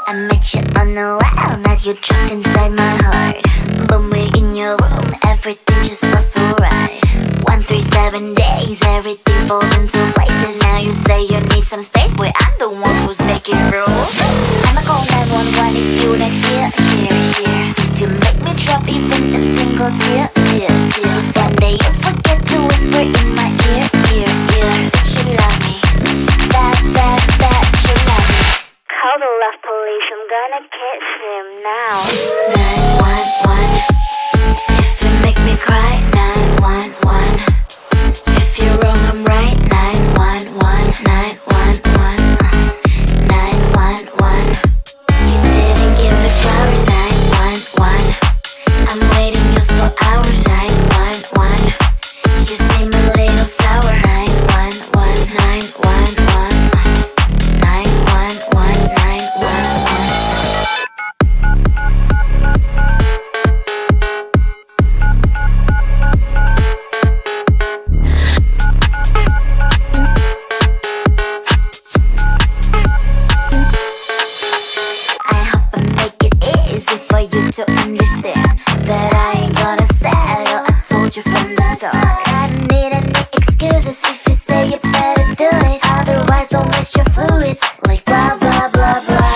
I met you on the wild, now you're trapped inside my heart. But we're in your room, everything just feels so right. 137 days, everything falls into places. Now you say you need some space, boy, I'm the one who's making rules. I'ma call 911 if you're not here. You make me drop even a single tear. One day you forget to whisper in my ear. That you love me, that you love me. Call the love police, I'm gonna catch him now. 911, if you make me cry. 911, if you're wrong I'm right. 911, 911, 911. You didn't give me flowers. 911, I'm waiting you for hours. 911, you seem a little sour. 911, 911, 911, 911. For you to understand that I ain't gonna settle. I told you from the start. I don't need any excuses if you say you better do it. Otherwise don't waste your fluids like blah blah blah blah.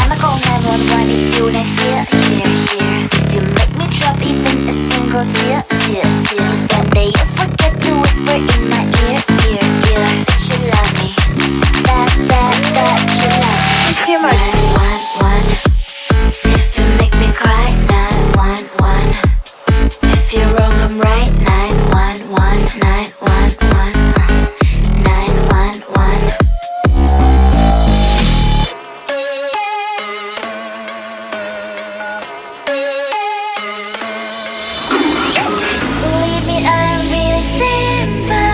I'ma call 911 if you're not here. You make me drop even a single tear. One day you forget to whisper in my ear. That you love me, that you love me. 911, if you make me cry. 911, if you're wrong I'm right. 911, 911, 911. Believe me, I'm really simple.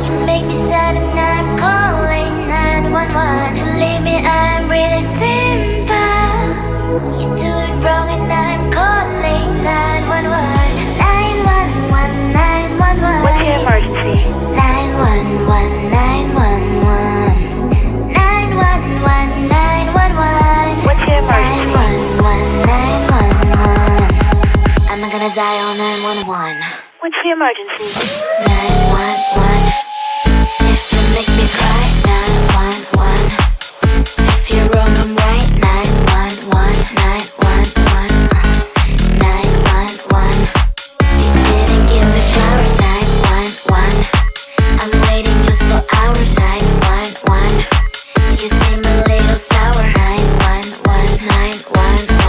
You make me sad and I'm calling 911. Believe me, I'm really simple. You do it wrong and I'm calling 911. 911, 911. What's your emergency? 911, 911. 911, 911. What's your emergency? 911, 911. I'm not gonna dial 911. What's your emergency? 911, if you make me cry. 911, if you're wrong I'm right. 911, 911, 911. You didn't give me flowers. 911, I'm waiting you for hours. 911, you seem a little sour. 911, 911,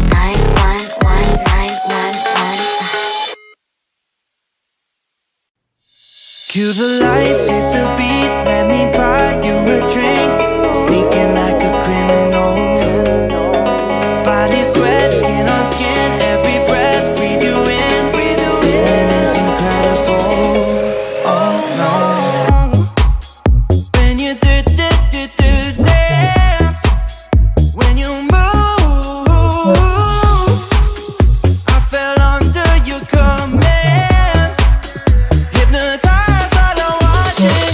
911, 911. Cue the lights, hit the beat, let me buy you a drink. Sneaking like a criminal. Body sweat, skin on skin, every breath, breathe you in. Feeling is incredible. Oh no. When you dance, when you move, I fell under your command. Hypnotized, all I want is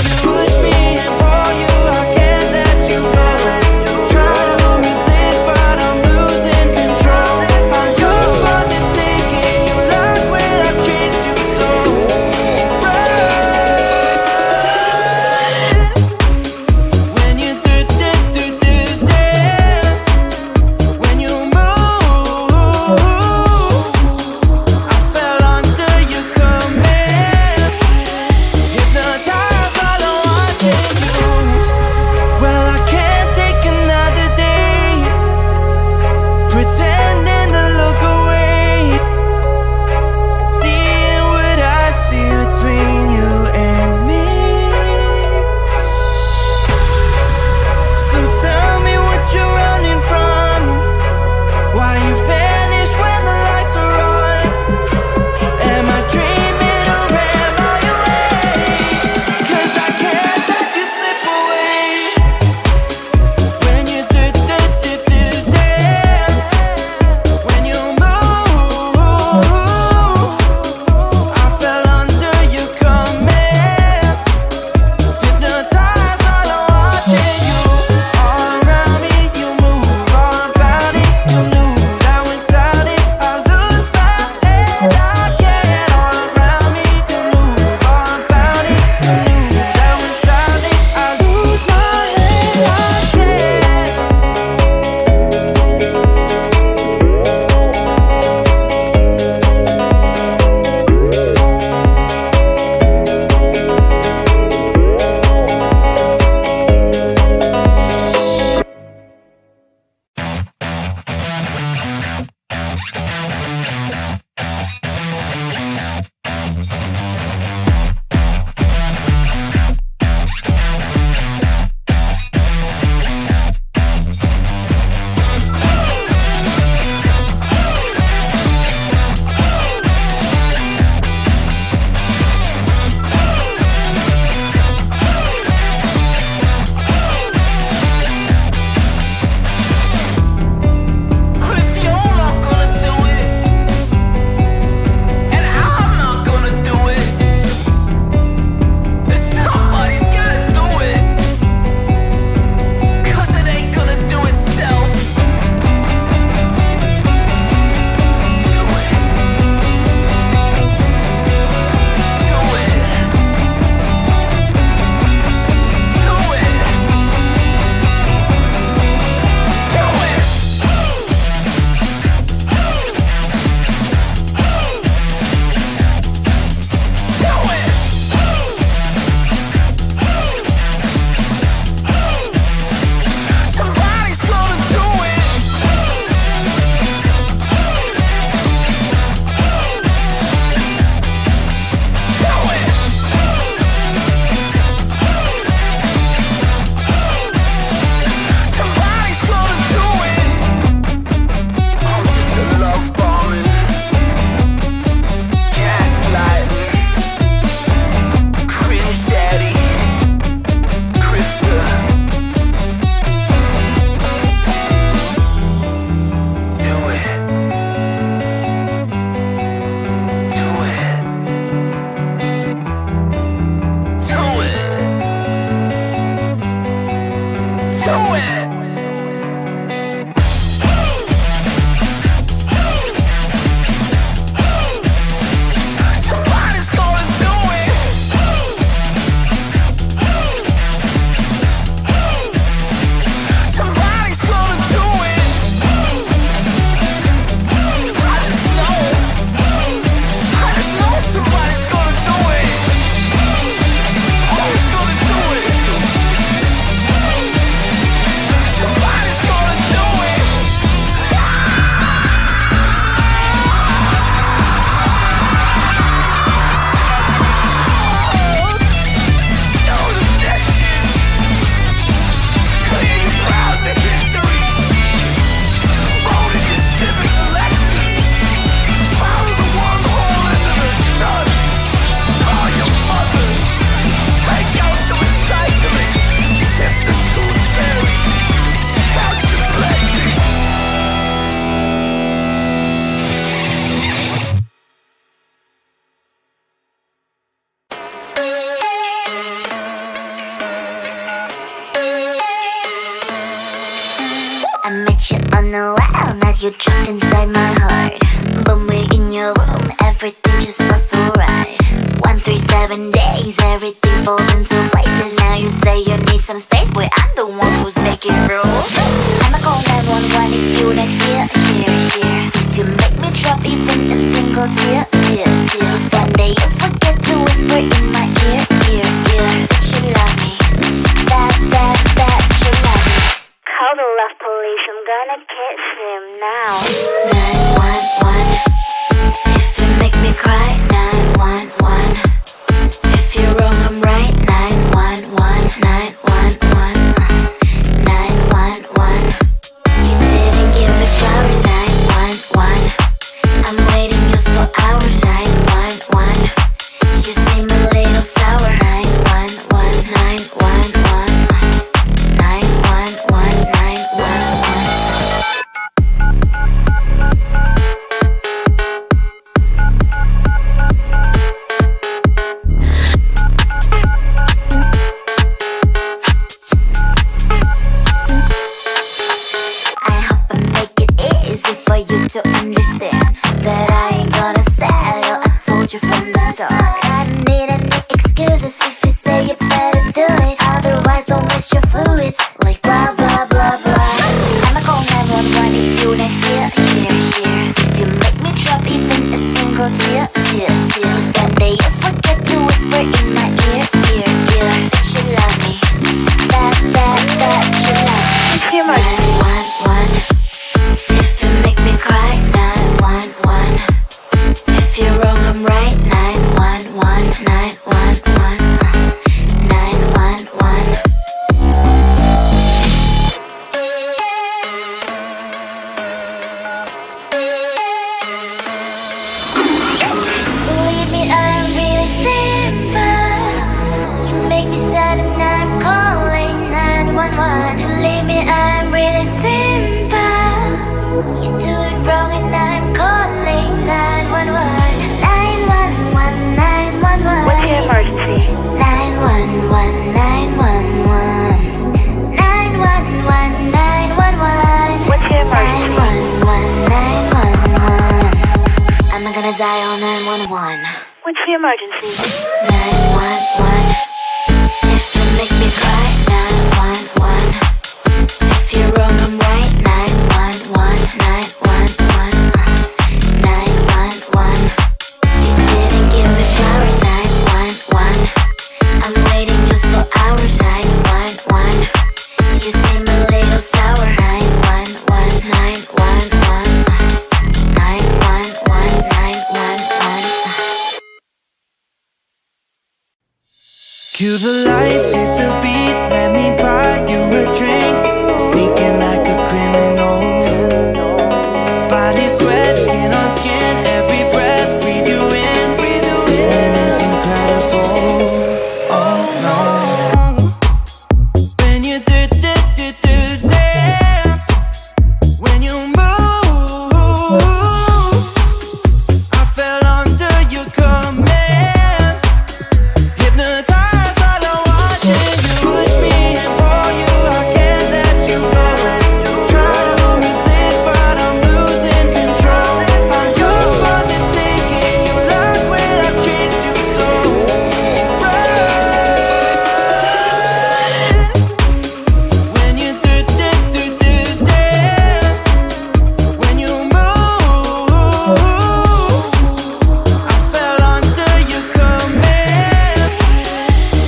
met you on the wall, now you're trapped inside my heart. But we're in your room, everything just feels so right. 137 days, everything falls into places. Now you say you need some space, boy, I'm the one who's making rules. I'ma call 911 if you're not here. If you make me drop even a single tear. Someday you forget to whisper in my ear. That you love me, that you love me. Call the love police, I'm gonna catch him now. 911, if you make me cry. 911, if you're wrong I'm right. 911, 911, 911. You didn't give me flowers. 911, I'm waiting you for hours. 911, you seem a little sour. 911, 911, 911, 911. I hope I make it easy for you to understand that I ain't gonna settle. I told you from the start. I don't need any excuses if you say you better do it. Otherwise, don't waste your fluids like blah blah blah blah. I'ma call 911 if you're not here. If you make me drop even a single tear. Someday you forget to whisper in my ear. That you love me, that you love me. It's your emergency. 911, if you make me cry. 911, if you're wrong I'm right. 911, 911, 911. Believe me, I'm really simple. You make me sad and I'm calling 911. Believe me, I'm really simple. You do it wrong and I'm calling 911. 911, 911. What's your emergency? 911, 911. 911, 911. What's your emergency? 911, 911. I'm not gonna dial 911. What's your emergency? 911, if you make me cry. 911, if you're wrong I'm right. 911, 911, 911. You didn't give me flowers. 911, I'm waiting you for hours. 911, you seem a little sour. 911, 911, 911, 911. Cue the lights, hit the beat, let me buy you a drink. Sneaking like a criminal. Body sweat, skin on skin, every breath, breathe you in. Feeling is incredible. Oh no. When you do dance, when you move, I fell under your command. Hypnotized by the watching you push me and pull you. I can't let you go. Try to resist, but I'm losing control. I'm yours for the taking. You love when I treat you so right. When you do dance, when you move, I fell under your command.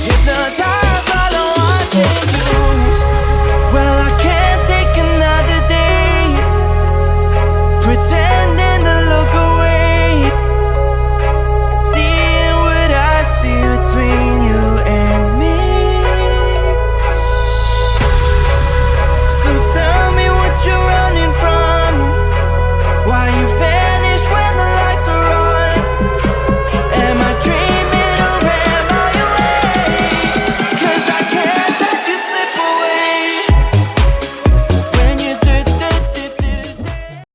Hypnotized by the watching you.